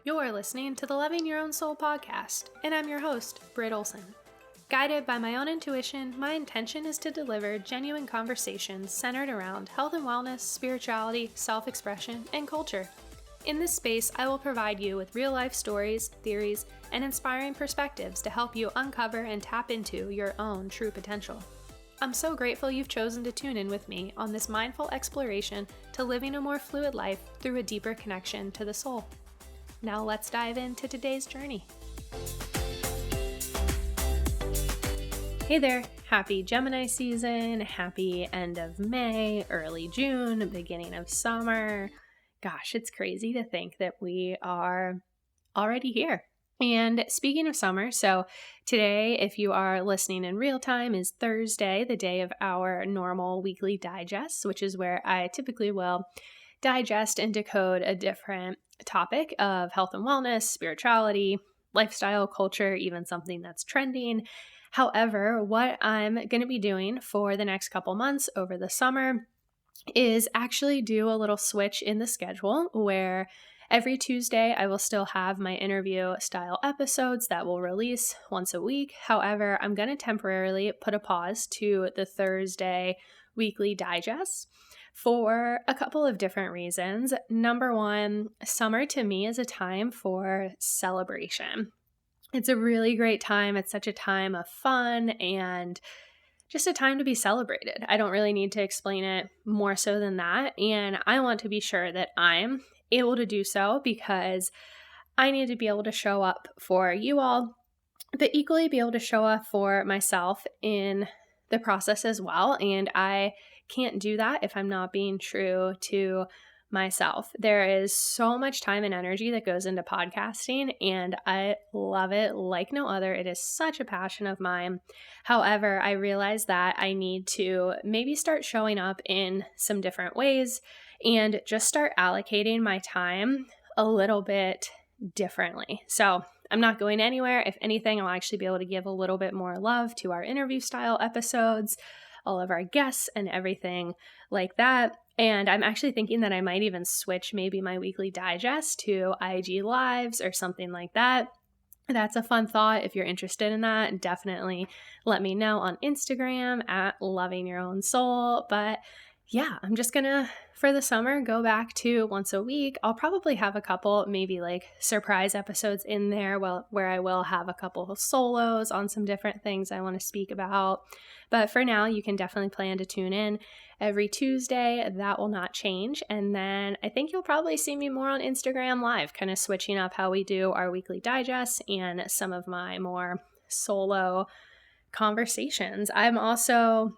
You're listening to the Loving Your Own Soul podcast, and I'm your host, Britt. Guided by my own intuition, my intention is to deliver genuine conversations centered around health and wellness, spirituality, self-expression, and culture. In this space, I will provide you with real-life stories, theories, and inspiring perspectives to help you uncover and tap into your own true potential. I'm so grateful you've chosen to tune in with me on this mindful exploration to living a more fluid life through a deeper connection to the soul. Now let's dive into today's journey. Hey there, happy Gemini season, happy end of May, early June, beginning of summer. Gosh, it's crazy to think that we are already here. And speaking of summer, so today, if you are listening in real time, is Thursday, the day of our normal weekly digest, which is where I typically will digest and decode a different topic of health and wellness, spirituality, lifestyle, culture, even something that's trending. However, what I'm going to be doing for the next couple months over the summer is actually do a little switch in the schedule where every Tuesday I will still have my interview style episodes that will release once a week. However, I'm going to temporarily put a pause to the Thursday weekly digest for a couple of different reasons. Number one, summer to me is a time for celebration. It's a really great time. It's such a time of fun and just a time to be celebrated. I don't really need to explain it more so than that. And I want to be sure that I'm able to do so because I need to be able to show up for you all, but equally be able to show up for myself in the process as well. And I can't do that if I'm not being true to myself. There is so much time and energy that goes into podcasting, and I love it like no other. It is such a passion of mine. However, I realize that I need to maybe start showing up in some different ways and just start allocating my time a little bit differently. So I'm not going anywhere. If anything, I'll actually be able to give a little bit more love to our interview style episodes, all of our guests and everything like that. And I'm actually thinking that I might even switch maybe my weekly digest to IG Lives or something like that. That's a fun thought. If you're interested in that, definitely let me know on Instagram at Loving Your Own Soul. But yeah, I'm just gonna, for the summer, go back to once a week. I'll probably have a couple, maybe like surprise episodes in there where I will have a couple of solos on some different things I want to speak about. But for now, you can definitely plan to tune in every Tuesday. That will not change. And then I think you'll probably see me more on Instagram Live, kind of switching up how we do our weekly digests and some of my more solo conversations. I'm also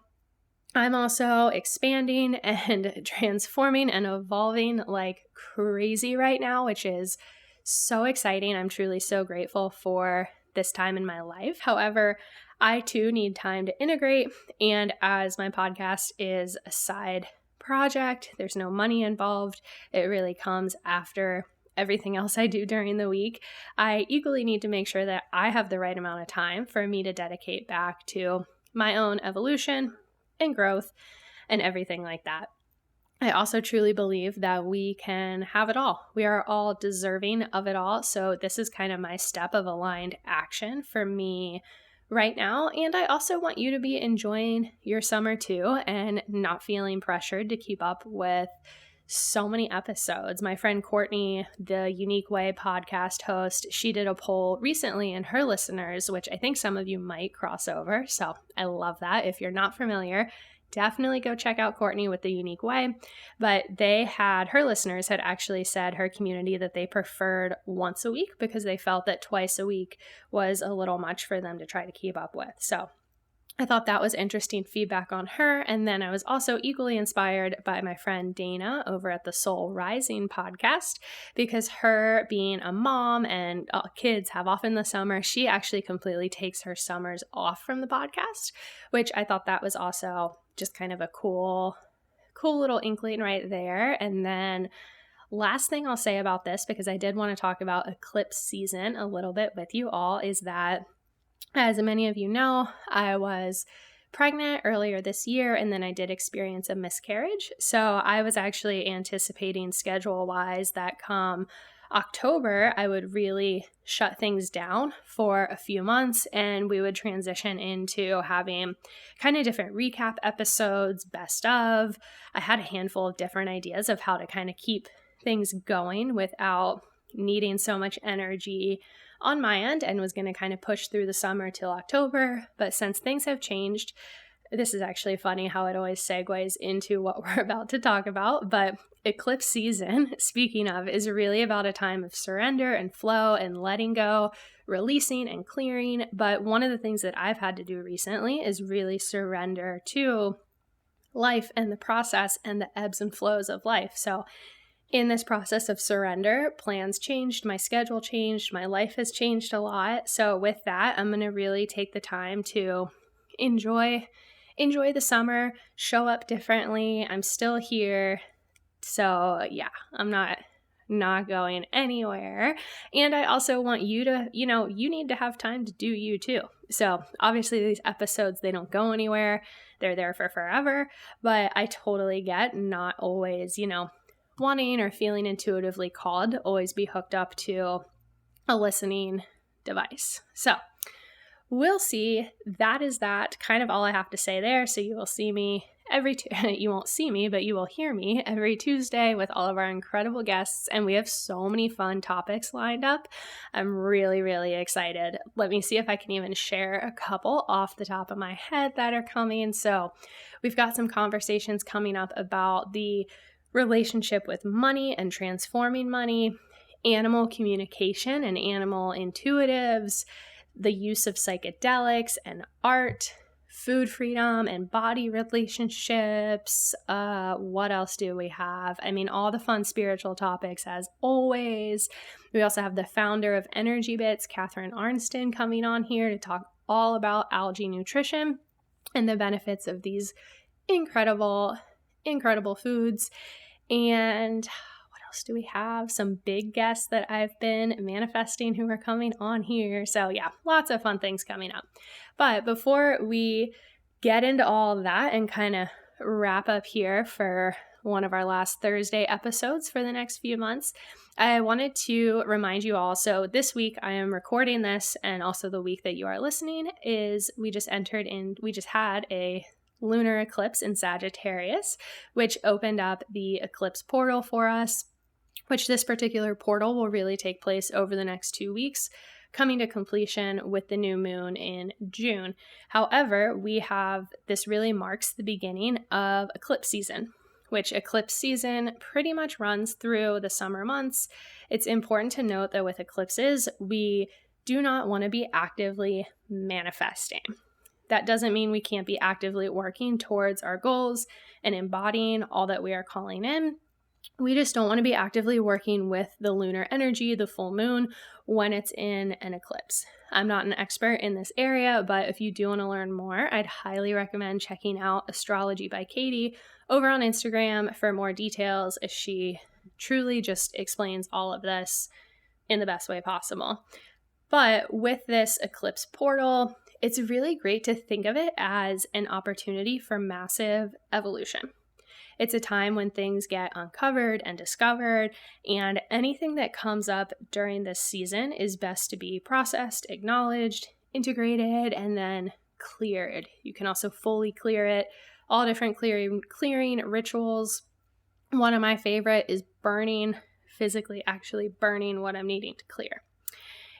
expanding and transforming and evolving like crazy right now, which is so exciting. I'm truly so grateful for this time in my life. However, I too need time to integrate. And as my podcast is a side project, there's no money involved. It really comes after everything else I do during the week. I equally need to make sure that I have the right amount of time for me to dedicate back to my own evolution and growth and everything like that. I also truly believe that we can have it all. We are all deserving of it all. So this is kind of my step of aligned action for me right now. And I also want you to be enjoying your summer too and not feeling pressured to keep up with so many episodes. My friend Courtney, the Unique Way podcast host, she did a poll recently in her listeners, which I think some of you might cross over. So I love that. If you're not familiar, definitely go check out Courtney with the Unique Way. But her listeners had actually said her community that they preferred once a week because they felt that twice a week was a little much for them to try to keep up with. So I thought that was interesting feedback on her. And then I was also equally inspired by my friend Dana over at the Soul Rising podcast, because her being a mom and kids have off in the summer, she actually completely takes her summers off from the podcast, which I thought that was also just kind of a cool little inkling right there. And then last thing I'll say about this, because I did want to talk about Eclipse season a little bit with you all, is that as many of you know, I was pregnant earlier this year, and then I did experience a miscarriage. So I was actually anticipating schedule-wise that come October, I would really shut things down for a few months, and we would transition into having kind of different recap episodes, best of. I had a handful of different ideas of how to kind of keep things going without needing so much energy on my end, and was going to kind of push through the summer till October. But since things have changed, this is actually funny how it always segues into what we're about to talk about, but eclipse season, speaking of, is really about a time of surrender and flow and letting go, releasing and clearing. But one of the things that I've had to do recently is really surrender to life and the process and the ebbs and flows of life. So in this process of surrender, plans changed, my schedule changed, my life has changed a lot. So with that, I'm going to really take the time to enjoy the summer, show up differently. I'm still here. So yeah, I'm not going anywhere. And I also want you to, you need to have time to do you too. So obviously these episodes, they don't go anywhere. They're there for forever, but I totally get not always, wanting or feeling intuitively called to always be hooked up to a listening device. So we'll see. That is that. Kind of all I have to say there. So you will see me you won't see me, but you will hear me every Tuesday with all of our incredible guests. And we have so many fun topics lined up. I'm really, really excited. Let me see if I can even share a couple off the top of my head that are coming. So we've got some conversations coming up about the relationship with money and transforming money, animal communication and animal intuitives, the use of psychedelics and art, food freedom and body relationships. What else do we have? I mean, all the fun spiritual topics as always. We also have the founder of Energy Bits, Catherine Arnston, coming on here to talk all about algae nutrition and the benefits of these incredible foods. And what else do we have? Some big guests that I've been manifesting who are coming on here. So yeah, lots of fun things coming up. But before we get into all of that and kind of wrap up here for one of our last Thursday episodes for the next few months, I wanted to remind you all. So this week I am recording this, and also the week that you are listening is we just had a lunar eclipse in Sagittarius, which opened up the eclipse portal for us, which this particular portal will really take place over the next 2 weeks, coming to completion with the new moon in June. However, this really marks the beginning of eclipse season, which eclipse season pretty much runs through the summer months. It's important to note that with eclipses, we do not want to be actively manifesting. That doesn't mean we can't be actively working towards our goals and embodying all that we are calling in. We just don't want to be actively working with the lunar energy, the full moon, when it's in an eclipse. I'm not an expert in this area, but if you do want to learn more, I'd highly recommend checking out Astrology by Katie over on Instagram for more details, as she truly just explains all of this in the best way possible. But with this eclipse portal, it's really great to think of it as an opportunity for massive evolution. It's a time when things get uncovered and discovered, and anything that comes up during this season is best to be processed, acknowledged, integrated, and then cleared. You can also fully clear it, all different clearing rituals. One of my favorite is physically actually burning what I'm needing to clear.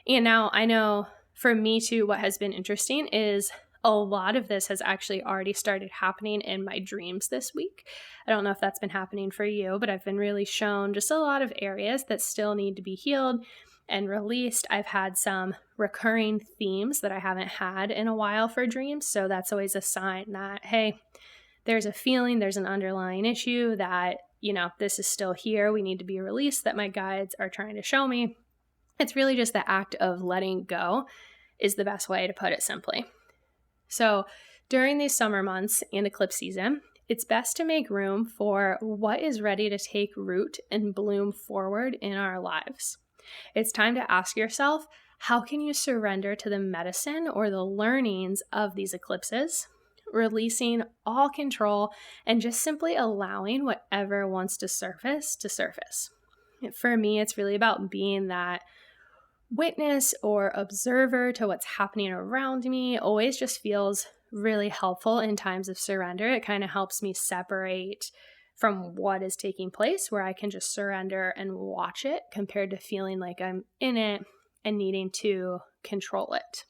And now I know for me too, what has been interesting is a lot of this has actually already started happening in my dreams this week. I don't know if that's been happening for you, but I've been really shown just a lot of areas that still need to be healed and released. I've had some recurring themes that I haven't had in a while for dreams. So that's always a sign that, hey, there's a feeling, there's an underlying issue that, this is still here. We need to be released, that my guides are trying to show me. It's really just the act of letting go is the best way to put it simply. So during these summer months and eclipse season, it's best to make room for what is ready to take root and bloom forward in our lives. It's time to ask yourself, how can you surrender to the medicine or the learnings of these eclipses, releasing all control and just simply allowing whatever wants to surface to surface. For me, it's really about being that witness or observer to what's happening around me. Always just feels really helpful in times of surrender. It kind of helps me separate from what is taking place, where I can just surrender and watch it, compared to feeling like I'm in it and needing to control it.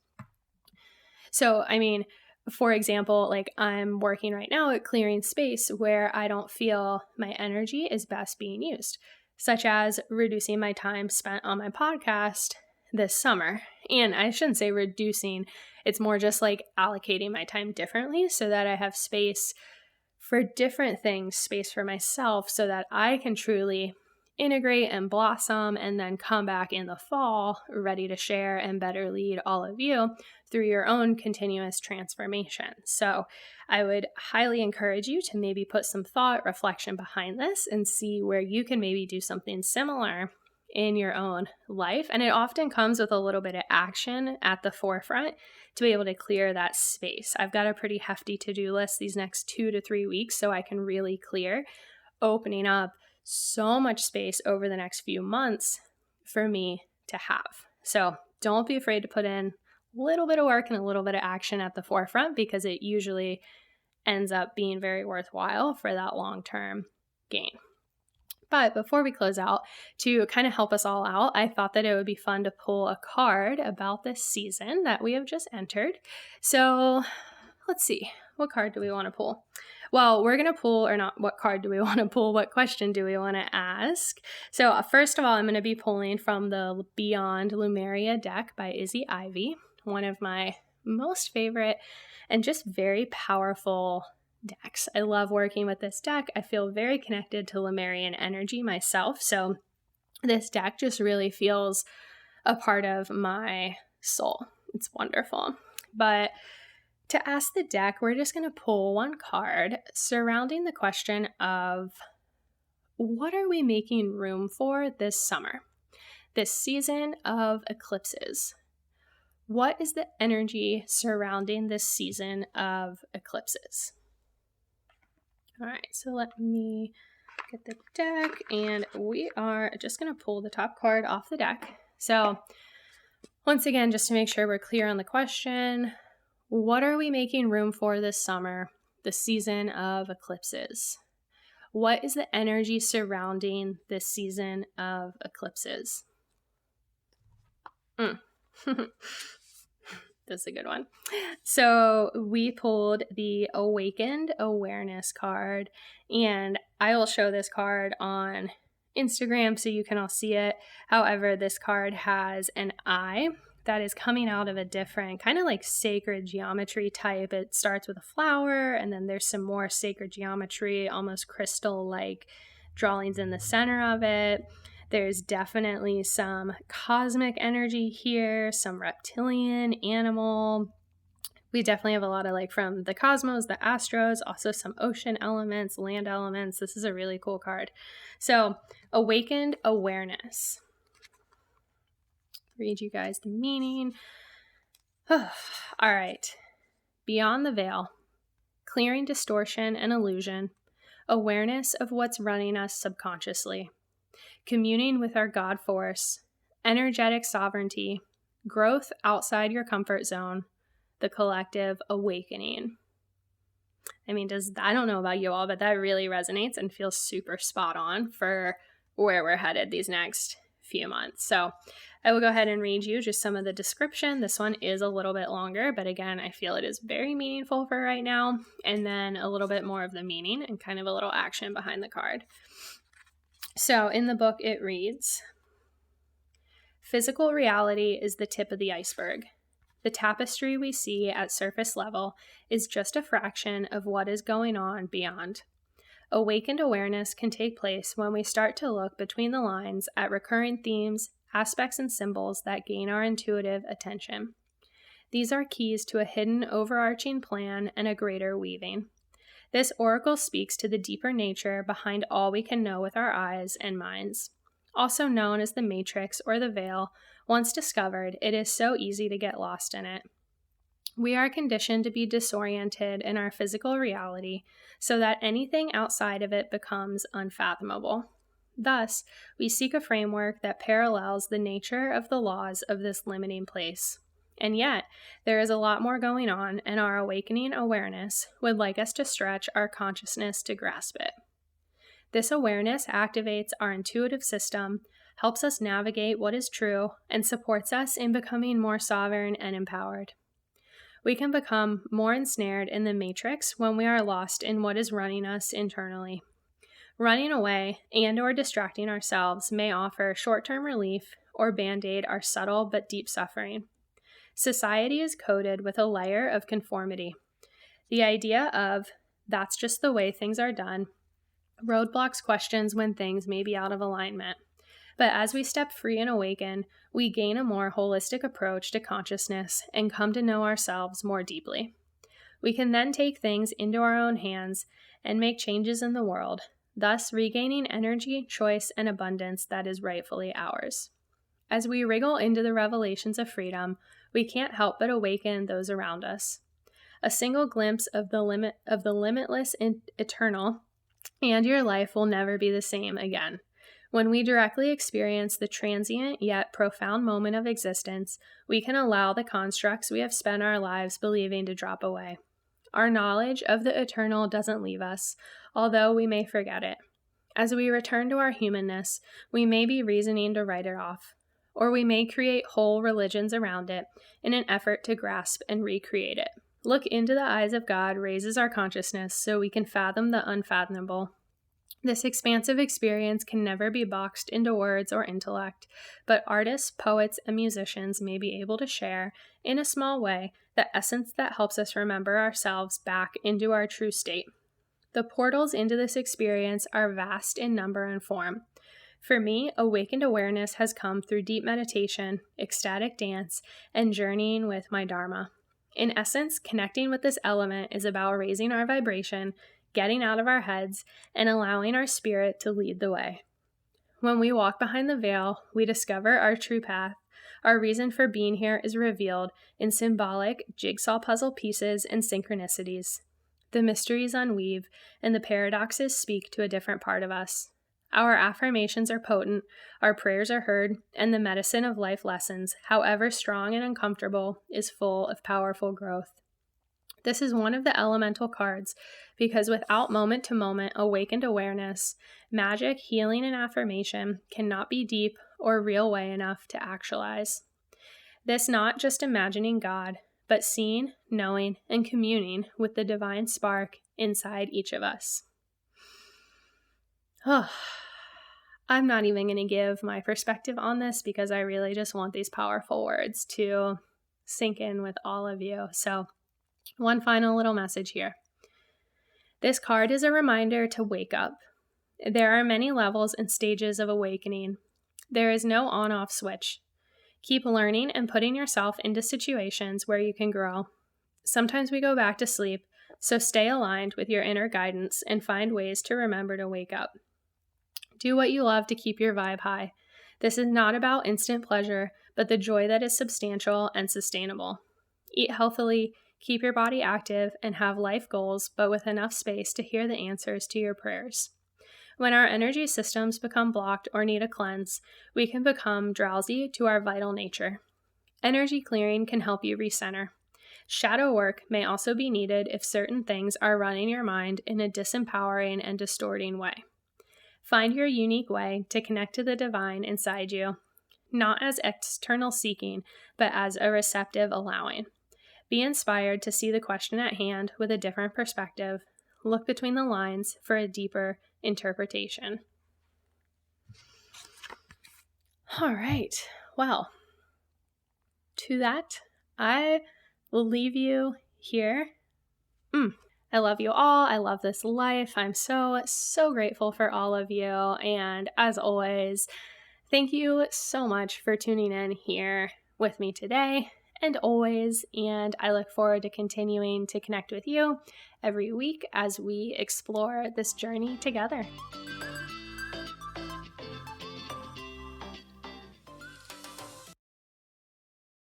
So, I mean, for example, like I'm working right now at clearing space where I don't feel my energy is best being used, such as reducing my time spent on my podcast this summer. And I shouldn't say reducing, it's more just like allocating my time differently so that I have space for different things, space for myself, so that I can truly integrate and blossom and then come back in the fall ready to share and better lead all of you through your own continuous transformation. So I would highly encourage you to maybe put some thought, reflection behind this and see where you can maybe do something similar in your own life. And it often comes with a little bit of action at the forefront to be able to clear that space. I've got a pretty hefty to-do list these next 2 to 3 weeks, so I can really clear, opening up so much space over the next few months for me to have. So don't be afraid to put in a little bit of work and a little bit of action at the forefront, because it usually ends up being very worthwhile for that long-term gain. But before we close out, to kind of help us all out, I thought that it would be fun to pull a card about this season that we have just entered. So let's see, what card do we want to pull? Well, we're going to pull, or not what card do we want to pull, what question do we want to ask? So first of all, I'm going to be pulling from the Beyond Lumeria deck by Izzy Ivy, one of my most favorite and just very powerful decks. I love working with this deck. I feel very connected to Lemurian energy myself. So this deck just really feels a part of my soul. It's wonderful. But to ask the deck, we're just going to pull one card surrounding the question of what are we making room for this summer, this season of eclipses? What is the energy surrounding this season of eclipses? All right, so let me get the deck, and we are just going to pull the top card off the deck. So once again, just to make sure we're clear on the question, what are we making room for this summer, the season of eclipses? What is the energy surrounding this season of eclipses? That's a good one. So we pulled the Awakened Awareness card, and I will show this card on Instagram so you can all see it. However, this card has an eye that is coming out of a different kind of like sacred geometry type. It starts with a flower, and then there's some more sacred geometry, almost crystal-like drawings in the center of it. There's definitely some cosmic energy here, some reptilian, animal. We definitely have a lot of like from the cosmos, the astros, also some ocean elements, land elements. This is a really cool card. So, Awakened Awareness. Read you guys the meaning. All right. Beyond the veil, clearing distortion and illusion, awareness of what's running us subconsciously, communing with our God force, energetic sovereignty, growth outside your comfort zone, the collective awakening. I mean, I don't know about you all, but that really resonates and feels super spot on for where we're headed these next few months. So I will go ahead and read you just some of the description. This one is a little bit longer, but again, I feel it is very meaningful for right now. And then a little bit more of the meaning and kind of a little action behind the card. So in the book, it reads, physical reality is the tip of the iceberg. The tapestry we see at surface level is just a fraction of what is going on beyond. Awakened awareness can take place when we start to look between the lines at recurring themes, aspects, and symbols that gain our intuitive attention. These are keys to a hidden overarching plan and a greater weaving. This oracle speaks to the deeper nature behind all we can know with our eyes and minds. Also known as the matrix or the veil, once discovered, it is so easy to get lost in it. We are conditioned to be disoriented in our physical reality so that anything outside of it becomes unfathomable. Thus, we seek a framework that parallels the nature of the laws of this limiting place. And yet, there is a lot more going on, and our awakening awareness would like us to stretch our consciousness to grasp it. This awareness activates our intuitive system, helps us navigate what is true, and supports us in becoming more sovereign and empowered. We can become more ensnared in the matrix when we are lost in what is running us internally. Running away and/or distracting ourselves may offer short-term relief or band-aid our subtle but deep suffering. Society is coated with a layer of conformity. The idea of, that's just the way things are done, roadblocks questions when things may be out of alignment. But as we step free and awaken, we gain a more holistic approach to consciousness and come to know ourselves more deeply. We can then take things into our own hands and make changes in the world, thus regaining energy, choice, and abundance that is rightfully ours. As we wriggle into the revelations of freedom, we can't help but awaken those around us. A single glimpse of the limitless and eternal, and your life will never be the same again. When we directly experience the transient yet profound moment of existence, we can allow the constructs we have spent our lives believing to drop away. Our knowledge of the eternal doesn't leave us, although we may forget it. As we return to our humanness, we may be reasoning to write it off, or we may create whole religions around it in an effort to grasp and recreate it. Look into the eyes of God raises our consciousness so we can fathom the unfathomable. This expansive experience can never be boxed into words or intellect, but artists, poets, and musicians may be able to share, in a small way, the essence that helps us remember ourselves back into our true state. The portals into this experience are vast in number and form. For me, awakened awareness has come through deep meditation, ecstatic dance, and journeying with my Dharma. In essence, connecting with this element is about raising our vibration, getting out of our heads, and allowing our spirit to lead the way. When we walk behind the veil, we discover our true path. Our reason for being here is revealed in symbolic jigsaw puzzle pieces and synchronicities. The mysteries unweave, and the paradoxes speak to a different part of us. Our affirmations are potent, our prayers are heard, and the medicine of life lessons, however strong and uncomfortable, is full of powerful growth. This is one of the elemental cards, because without moment-to-moment awakened awareness, magic, healing, and affirmation cannot be deep or real way enough to actualize. This not just imagining God, but seeing, knowing, and communing with the divine spark inside each of us. Oh, I'm not even going to give my perspective on this because I really just want these powerful words to sink in with all of you. So, one final little message here. This card is a reminder to wake up. There are many levels and stages of awakening. There is no on-off switch. Keep learning and putting yourself into situations where you can grow. Sometimes we go back to sleep, so stay aligned with your inner guidance and find ways to remember to wake up. Do what you love to keep your vibe high. This is not about instant pleasure, but the joy that is substantial and sustainable. Eat healthily, keep your body active, and have life goals, but with enough space to hear the answers to your prayers. When our energy systems become blocked or need a cleanse, we can become drowsy to our vital nature. Energy clearing can help you recenter. Shadow work may also be needed if certain things are running your mind in a disempowering and distorting way. Find your unique way to connect to the divine inside you, not as external seeking, but as a receptive allowing. Be inspired to see the question at hand with a different perspective. Look between the lines for a deeper interpretation. All right. Well, to that, I will leave you here. I love you all. I love this life. I'm so grateful for all of you. And as always, thank you so much for tuning in here with me today and always. And I look forward to continuing to connect with you every week as we explore this journey together.